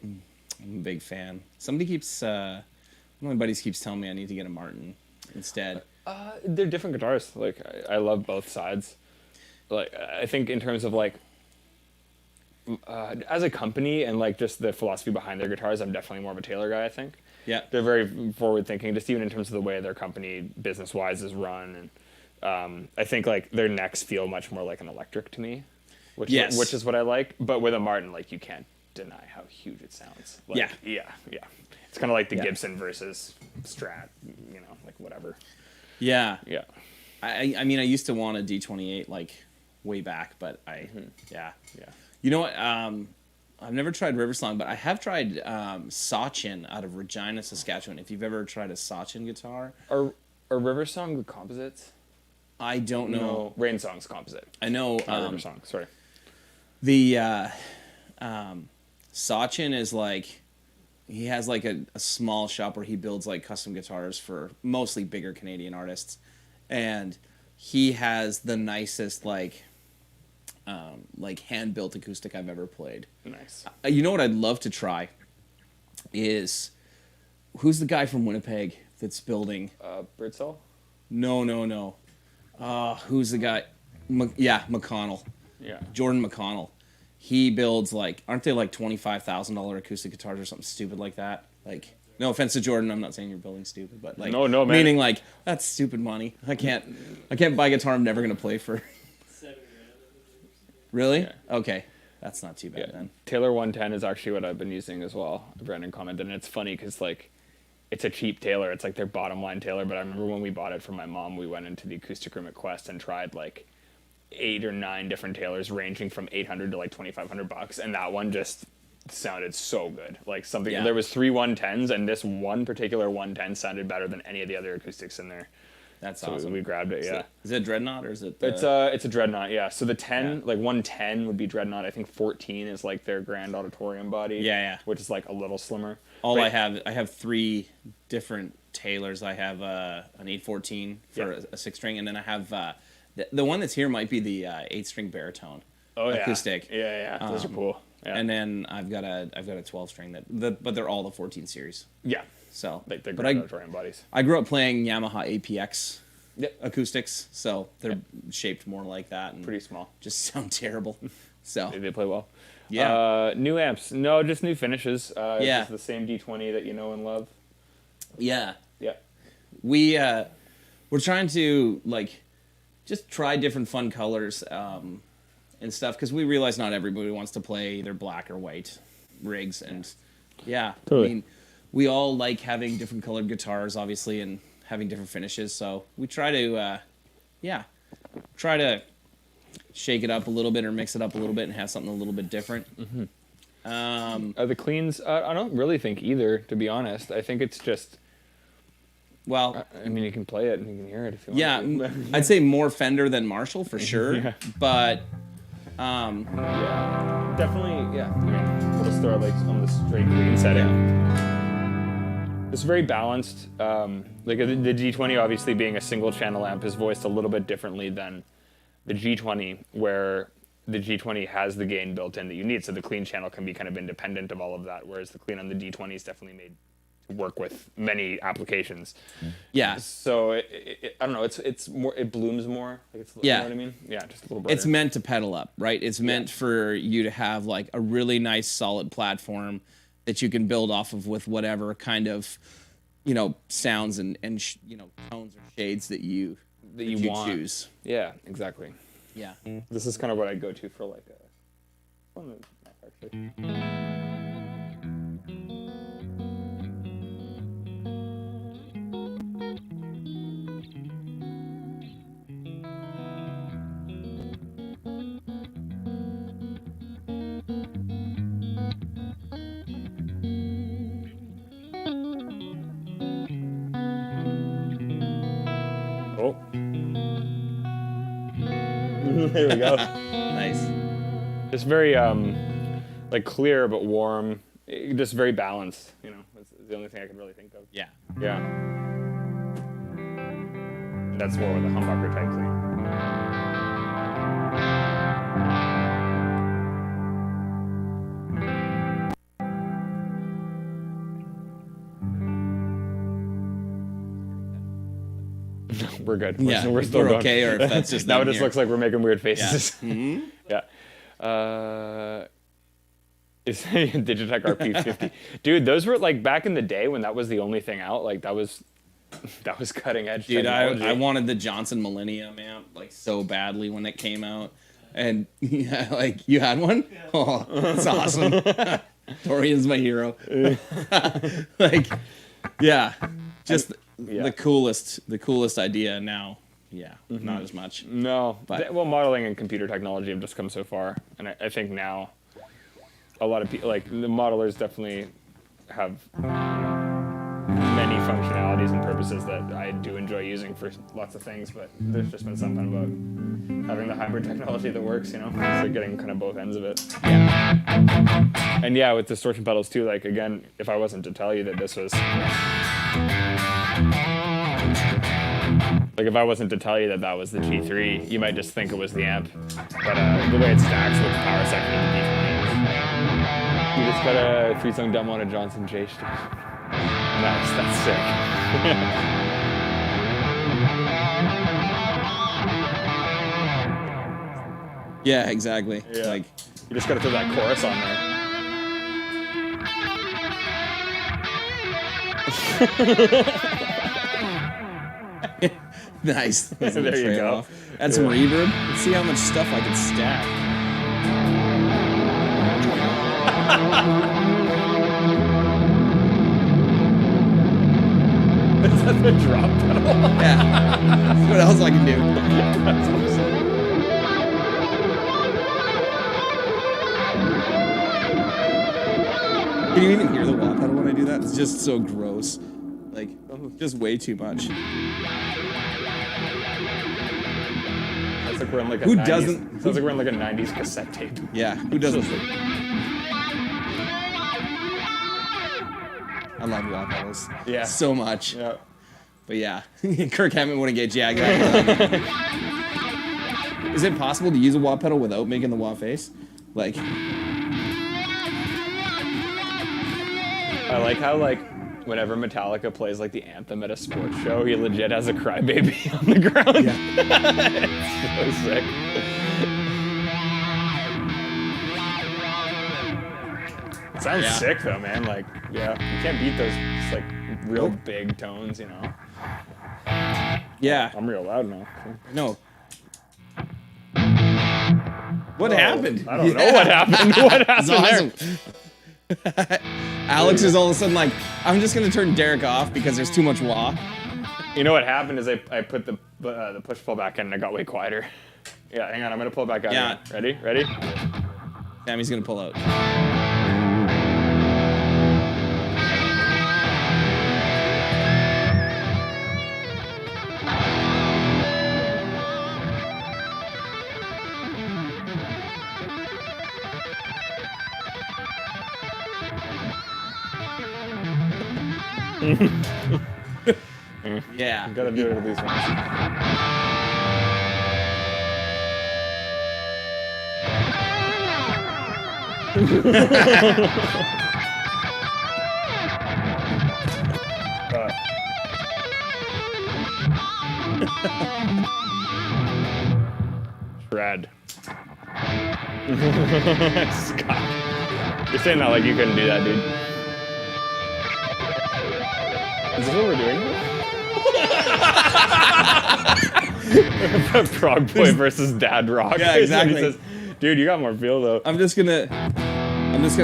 a big fan. Somebody keeps one of my buddies keeps telling me I need to get a Martin instead. They're different guitars. Like I love both sides. Like I think in terms of like as a company and like just the philosophy behind their guitars, I'm definitely more of a Taylor guy. I think. Yeah. They're very forward thinking, just even in terms of the way their company business wise is run, and I think like their necks feel much more like an electric to me, which is what I like. But with a Martin, like you can't deny how huge it sounds. Like, yeah. It's kind of like the Gibson versus Strat, you know, like whatever. Yeah. Yeah. I mean, I used to want a D28 like way back, but yeah. You know what? I've never tried Riversong, but I have tried Sachin out of Regina, Saskatchewan. If you've ever tried a Sachin guitar. Are Riversong the composites? I don't know. No, Rain Song's composite. I know. Riversong, sorry. The Sachin is like, he has like a small shop where he builds like custom guitars for mostly bigger Canadian artists, and he has the nicest like hand built acoustic I've ever played. Nice. You know what I'd love to try is, who's the guy from Winnipeg that's building? Birdsall? No. Who's the guy? McConnell. Yeah. Jordan McConnell. He builds like, aren't they like $25,000 acoustic guitars or something stupid like that? Like, no offense to Jordan, I'm not saying you're building stupid, but like, no, man. Meaning like, that's stupid money. I can't buy a guitar I'm never gonna play for. Really? Yeah. Okay, that's not too bad then. Taylor 110 is actually what I've been using as well. Brandon commented, and it's funny because like, it's a cheap Taylor. It's like their bottom line Taylor. But I remember when we bought it for my mom, we went into the acoustic room at Quest and tried like 8 or 9 different Taylors, ranging from $800 to like $2,500, and that one just sounded so good. Like something. Yeah. There was 3 110s, and this one particular 110 sounded better than any of the other acoustics in there. That's So awesome. we grabbed it. Yeah. Is it a Dreadnought or is it? It's a Dreadnought, yeah. So the 10, Yeah. like 110 would be Dreadnought. I think 14 is like their Grand Auditorium body. Yeah. Which is like a little slimmer. All But- I have 3 different Taylors. I have an 814 for a 6-string, and then I have the one that's here might be the 8-string baritone acoustic. Yeah. Those are cool. Yeah. And then I've got a 12-string but they're all the 14 series. Yeah. So, Like the but grand auditorium bodies. I grew up playing Yamaha APX Yep. acoustics, so they're shaped more like that and Pretty small. just sound terrible. So They play well. yeah, New amps. No, just new finishes. Yeah. Just the same D20 that you know and love. yeah. Yeah. We're trying to like just try different fun colors and stuff because we realize not everybody wants to play either black or white rigs, and yeah, Totally. I mean, we all like having different colored guitars, obviously, and having different finishes. So we try to, try to shake it up a little bit or mix it up a little bit and have something a little bit different. The cleans, I don't really think either, to be honest. I think it's just, Well, I mean, you can play it and you can hear it if you yeah, want. I'd say more Fender than Marshall for sure, Yeah. but Yeah, definitely. Yeah, I mean, we'll just throw it like on the straight clean setting. It's very balanced. Like the G20, obviously being a single channel amp, is voiced a little bit differently than the G20, where the G20 has the gain built in that you need, so the clean channel can be kind of independent of all of that. Whereas the clean on the D20 is definitely made to work with many applications. yeah, So I don't know. It's more. It blooms more. Like it's, Yeah. You know what I mean? Yeah, just a little brighter. it's meant to pedal up, right? It's meant for you to have like a really nice solid platform that you can build off of with whatever kind of, sounds and tones or shades that you want. choose. Yeah, exactly. Yeah. This is kind of what I go to for like a fun actually. Oh. There we go. Nice. Just very like clear but warm. Just very balanced. That's the only thing I can really think of. Yeah. Yeah. That's more with a humbucker type thing. We're good. Yeah, We're if still we're going. okay, or if that's just now it them just here. looks like we're making weird faces. Yeah. Yeah. Is Digitech RP50. Dude, those were like back in the day when that was the only thing out. Like that was cutting edge Dude, technology. I wanted the Johnson Millennium amp like so badly when it came out, and yeah, like you had one. Yeah. Oh, that's awesome. Dorian's my hero. Like, yeah, just the coolest idea. Now, yeah, not as much. No, But- well, modeling and computer technology have just come so far, and I think now a lot of people, like the modelers, definitely have many functionalities and purposes that I do enjoy using for lots of things. But there's just been something about having the hybrid technology that works, so getting kind of both ends of it. Yeah. And yeah, with Distortion Pedals too, like again, if I wasn't to tell you that this was like if I wasn't to tell you that that was the G3, you might just think it was the amp. But the way it stacks with the power section of the D20, you just got a 3-song demo on a Johnson J stage. Nice, that's sick. Yeah, exactly. Yeah. Like, You just gotta throw that chorus on there. nice. That's a There good you go. trade-off. Add some reverb. Let's see how much stuff I can stack. Is that the drop pedal? Yeah. What else I can do? That's awesome. Can you even hear the wah pedal when I do that? It's just so gross. Like, just way too much. Sounds like we're in like a Who 90s, doesn't- Sounds like we're in like a 90s cassette tape. Yeah, who doesn't? I love wah pedals. Yeah. So much. Yeah. But yeah, Kirk Hammond wouldn't get jagged out. Is it possible to use a wah pedal without making the wah face? Like, I like how like whenever Metallica plays like the anthem at a sports show, he legit has a crybaby on the ground. Yeah. It's so sick. It sounds Yeah. sick though, man. Like, yeah, you can't beat those just, like real big tones, you know. Yeah. I'm real loud now. No. What happened? I don't know what happened. What happened That's there? awesome. Alex is all of a sudden like, I'm just gonna turn Derek off because there's too much wah. You know what happened is I put the push pull back in and it got way quieter. Yeah, hang on, I'm gonna pull it back out. Yeah. Again. Ready? Sammy's gonna pull out. Yeah. Gotta do it at least once. Shred. Scott. You're saying that like you couldn't do that, dude. Is this what we're doing? Prog Boy versus Dad Rock. Yeah, Is what he exactly. says. Dude, you got more feel though. I'm just gonna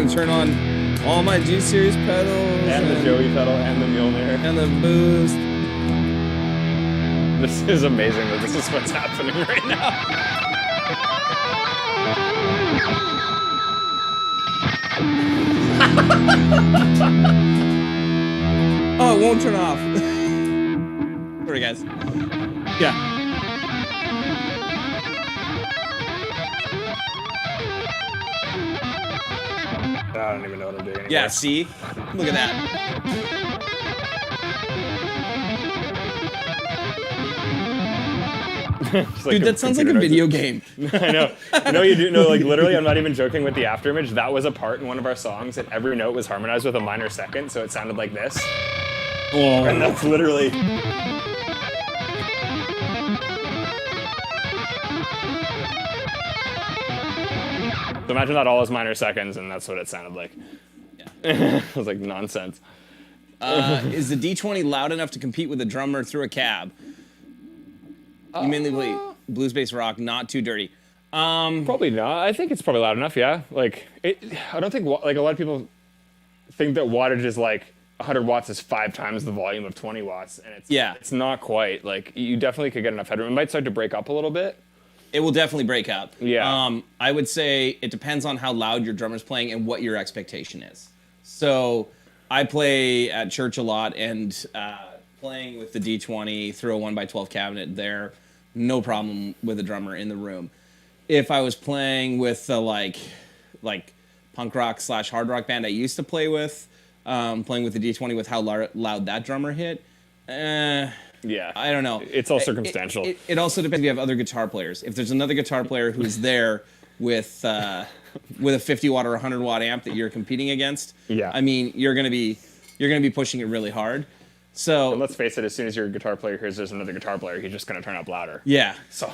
turn on all my G series pedals And the Joey pedal and the Mjolnir. and the boost. This is amazing that this is what's happening right now. Oh, it won't turn off. Sorry, guys. Yeah. I don't even know what I'm doing anymore. Yeah, see? Look at that. Just like Dude, that sounds like a computer video noises. game. I know. No, you do. No, like literally, I'm not even joking with the after image. That was a part in one of our songs that every note was harmonized with a minor second, so it sounded like this. And that's literally. So imagine that all as minor seconds, and that's what it sounded like. Yeah. It was like nonsense. Is the D20 loud enough to compete with a drummer through a cab? You mainly play blues bass rock, not too dirty. Probably not. I think it's probably loud enough. Yeah. Like I don't think like a lot of people think that wattage is like 100 watts is 5 times the volume of 20 watts, and it's not quite. Like you definitely could get enough headroom. It might start to break up a little bit. It will definitely break up. Yeah. I would say it depends on how loud your drummer's playing and what your expectation is. So I play at church a lot, and playing with the D20 through a 1x12 cabinet there, no problem with a drummer in the room. If I was playing with the like punk rock / hard rock band I used to play with, playing with the D20 with how loud that drummer hit, Yeah. I don't know. It's all circumstantial. It also depends if you have other guitar players. If there's another guitar player who's there with a 50 watt or 100 watt amp that you're competing against, Yeah. I mean, you're gonna be pushing it really hard. So And let's face it, as soon as your guitar player hears there's another guitar player, he's just going to turn up louder. yeah, So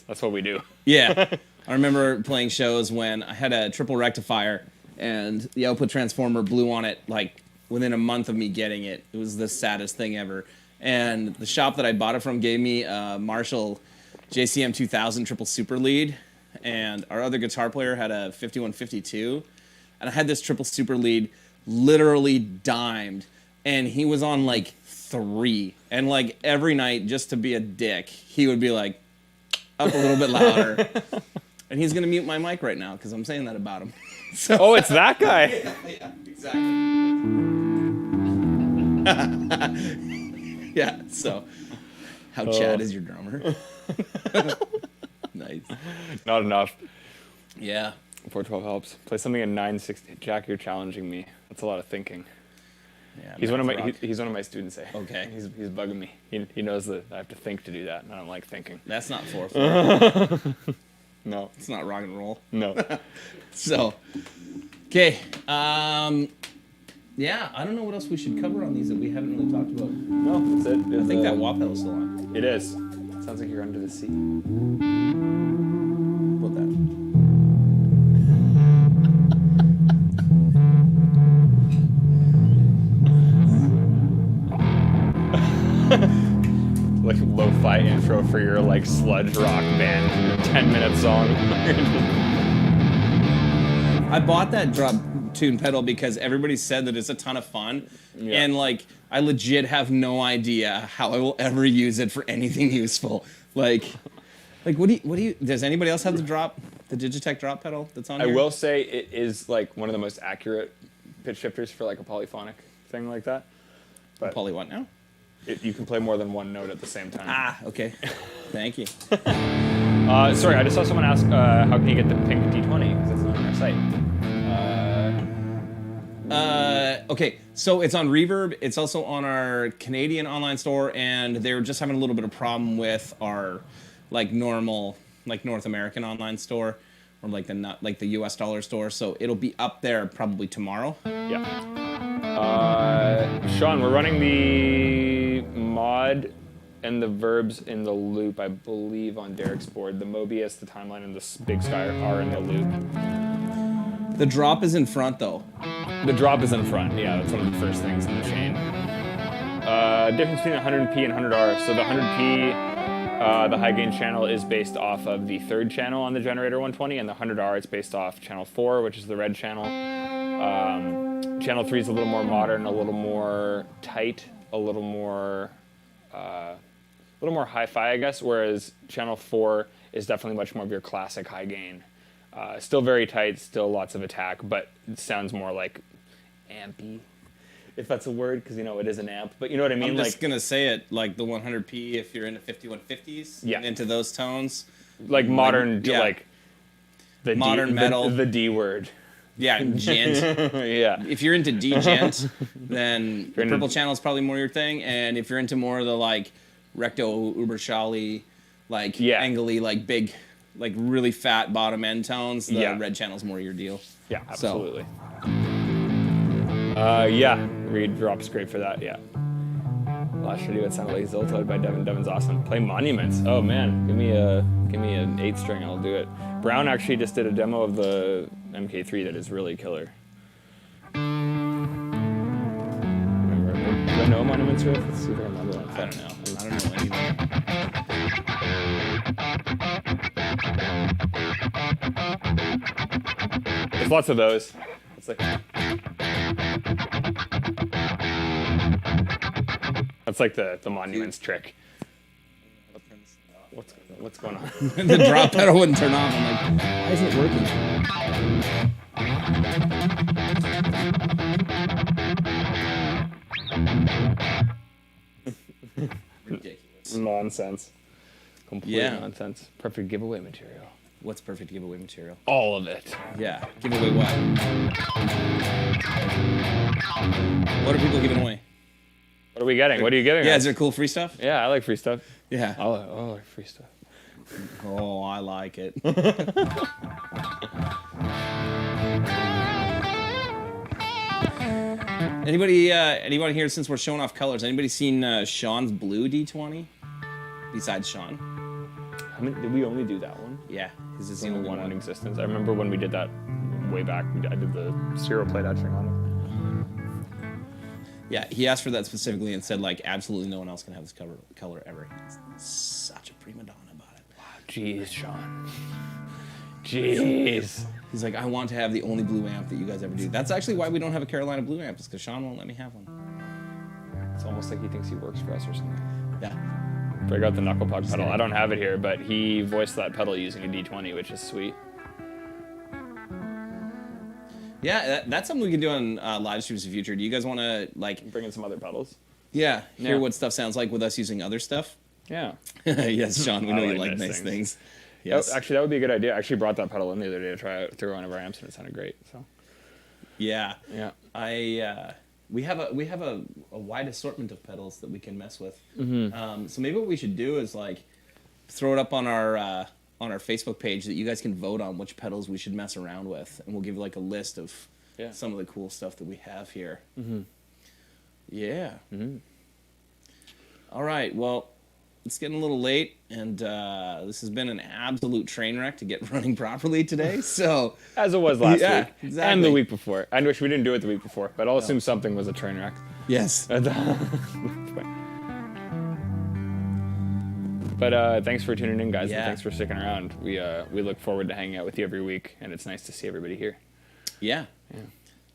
that's what we do. yeah. I remember playing shows when I had a triple rectifier and the output transformer blew on it like within a month of me getting it. It was the saddest thing ever. And the shop that I bought it from gave me a Marshall JCM 2000 triple super lead, and our other guitar player had a 5152, and I had this triple super lead literally dimed, and he was on like 3, and like every night, just to be a dick, he would be like up a little bit louder. And he's gonna mute my mic right now because I'm saying that about him. So Oh, it's that guy. yeah, exactly. Yeah, so how Chad is your drummer? Nice. Not enough. Yeah. 412 helps. Play something in 960. Jack, you're challenging me. That's a lot of thinking. Yeah, He's one of my rock. he's one of my students. Okay. He's bugging me. He knows that I have to think to do that, and I don't like thinking. That's not 4/4. No. It's not rock and roll. No. So, okay. Yeah, I don't know what else we should cover on these that we haven't really talked about. No, that's it. I think that wah pedal's still on. It is. Sounds like you're under the sea. About that. Like lo-fi intro for your like sludge rock band 10-minute song. I bought that drop tune pedal because everybody said that it's a ton of fun, and like I legit have no idea how I will ever use it for anything useful. Like what do you? Does anybody else have the Digitech drop pedal that's on I here? will say it is like one of the most accurate pitch shifters for like a polyphonic thing like that. But Poly what now? you can play more than one note at the same time. Ah, okay. Thank you. Sorry, I just saw someone ask how can you get the pink D20 because it's not on our site. Okay, so it's on Reverb. It's also on our Canadian online store, and they're just having a little bit of problem with our like normal, like North American online store, or like the US dollar store. So it'll be up there probably tomorrow. Yeah. Sean, we're running the mod and the verbs in the loop, I believe, on Derek's board. The Mobius, the timeline, and the Big Sky are in the loop. The drop is in front, though. The drop is in front. Yeah, that's one of the first things in the chain. Difference between 100p and 100R. So the 100p, the high gain channel is based off of the third channel on the Generator 120, and the 100R it's based off channel 4, which is the red channel. Channel 3 is a little more modern, a little more tight, a little more hi-fi, I guess. Whereas channel 4 is definitely much more of your classic high gain. Still very tight, still lots of attack, but it sounds more like ampy, if that's a word, because it is an amp. But you know what I mean? I'm just gonna say it like the 100p if you're into 5150s, Yeah. into those tones, like modern, yeah. like the Modern metal. the D word. yeah, gent. Yeah. If you're into D-gent, then the into- purple channel is probably more your thing. And if you're into more of the like recto uberschally, like Yeah. angly, like big, like really fat bottom end tones, the Yeah. red channel is more your deal. Yeah, So- absolutely. Yeah, Reed drops great for that. Yeah. Last should do it sounded like Ziltoid by Devin. Devin's awesome. Play Monuments. Oh man, give me an 8-string. I'll do it. Brown actually just did a demo of the MK3 that is really killer. Remember? Do I know Monuments riff? Let's see if I remember one. I don't know anything. There's lots of those. It's like. That's like the Monuments trick. What's going on? The drop pedal wouldn't turn on. I'm like, why isn't it working? Ridiculous. Nonsense. Complete Yeah. nonsense. Perfect giveaway material. What's perfect giveaway material? All of it. Yeah, give away what? What are people giving away? What are we getting? What are you giving Yeah, us? is there cool free stuff? Yeah, I like free stuff. Yeah. I like free stuff. Oh, I like it. Anybody here, since we're showing off colors, anybody seen Sean's blue D20? Besides Sean? I mean, did we only do that one? Yeah, his is The the only only one in one. existence. I remember when we did that way back. I did the serial plate etching on it. Yeah, he asked for that specifically and said, like, absolutely no one else can have this color ever. He's such a prima donna about it. Jeez, Sean. Jeez. He's like, I want to have the only blue amp that you guys ever do. That's actually why we don't have a Carolina blue amp, is because Sean won't let me have one. It's almost like he thinks he works for us or something. Yeah. Break out the knuckle puck pedal. I don't have it here, but he voiced that pedal using a D20, which is sweet. Yeah, that's something we can do on live streams in the future. Do you guys want to, like, Bring in some other pedals. hear Yeah. what stuff sounds like with us using other stuff? Yeah. Yes, Sean, we I know you like like nice nice things. things. Yes. Actually, that would be a good idea. I actually brought that pedal in the other day to try it through one of our amps, and it sounded great. So. Yeah. Yeah. We have a wide assortment of pedals that we can mess with. Mm-hmm. So maybe what we should do is like throw it up on our Facebook page that you guys can vote on which pedals we should mess around with, and we'll give like a list of some of the cool stuff that we have here. Yeah. All right. Well, it's getting a little late, and this has been an absolute train wreck to get running properly today. So as it was last week, exactly. and the week before. I wish we didn't do it the week before, but I'll assume something was a train wreck. Yes. But thanks for tuning in, guys, Yeah. and thanks for sticking around. We look forward to hanging out with you every week, and it's nice to see everybody here. Yeah.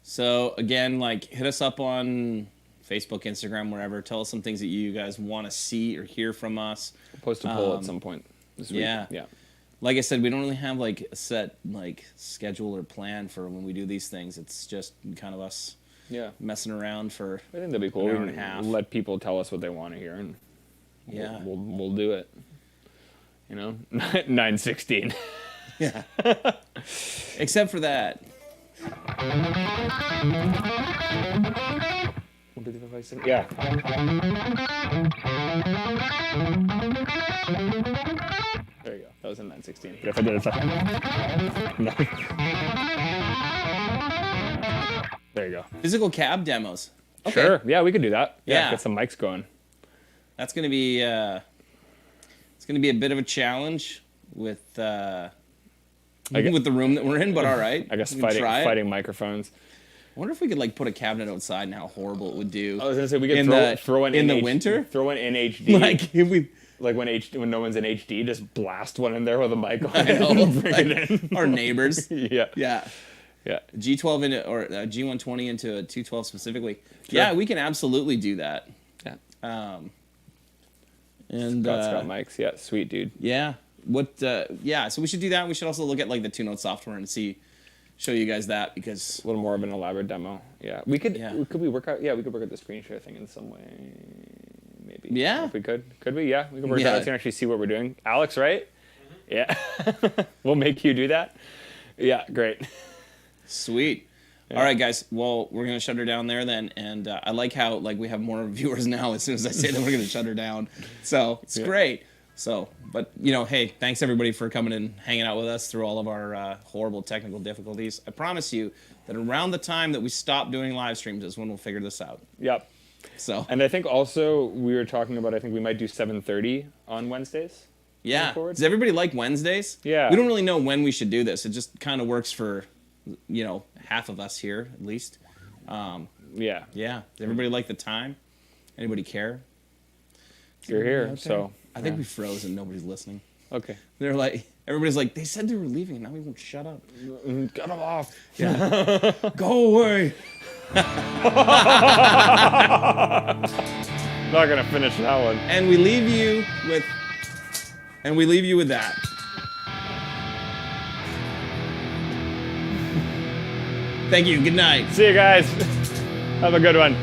So again, like, hit us up on Facebook, Instagram, wherever. Tell us some things that you guys want to see or hear from us. We'll post a poll at some point this week. Yeah. Like I said, we don't really have like a set like schedule or plan for when we do these things. It's just kind of us messing around for I think that'd be cool. an hour We and a half. let people tell us what they want to hear, and we'll do it. 9:16. Yeah. Except for that. 1, 2, 3, 4, 5, 6. Yeah. There you go. That was in 9:16. But if I did it second. No. There you go. Physical cab demos. Okay. Sure. Yeah, we could do that. Yeah. Get some mics going. That's gonna be it's gonna be a bit of a challenge with the room that we're in, but all right. I guess We can try it. fighting microphones. I wonder if we could like put a cabinet outside and how horrible it would do. I was gonna say we could in throw one in the H- winter. Throw one in HD. Like if we Like when no one's in HD, just blast one in there with a mic on I it know, and bring like, it in. our neighbors. Yeah. Yeah. Yeah. G12 into or G120 into a 212 specifically. Sure. Yeah, we can absolutely do that. Yeah. And Scott mics. Yeah, sweet dude. yeah. What? Yeah. So we should do that. We should also look at like the two-note software and show you guys that because A little more of an elaborate demo. Yeah. We could. Yeah. Could we work out? Yeah, we could work out the screen share thing in some way. Maybe. Yeah. If we could. Could we? Yeah. We could work Yeah. that out. So you can actually see what we're doing. Alex, right? Yeah. We'll make you do that. Yeah. Great. Sweet. Yeah. All right, guys. Well, we're gonna shut her down there then, and I like how like we have more viewers now. As soon as I say that we're gonna shut her down, so it's great. So, but hey, thanks everybody for coming and hanging out with us through all of our horrible technical difficulties. I promise you that around the time that we stop doing live streams is when we'll figure this out. Yep. So. And I think also we were talking about. I think we might do 7:30 on Wednesdays. Yeah. Does everybody like Wednesdays? Yeah. We don't really know when we should do this. It just kind of works for, half of us here at least. Yeah. Yeah. Does everybody like the time? Anybody care? You're here, Okay. so I think we froze and nobody's listening. okay. They're like, everybody's like, they said they were leaving, now we won't shut up. Cut them off. Yeah. Go away. Not gonna finish that one. And we leave you with that. Thank you. Good night. See you guys. Have a good one.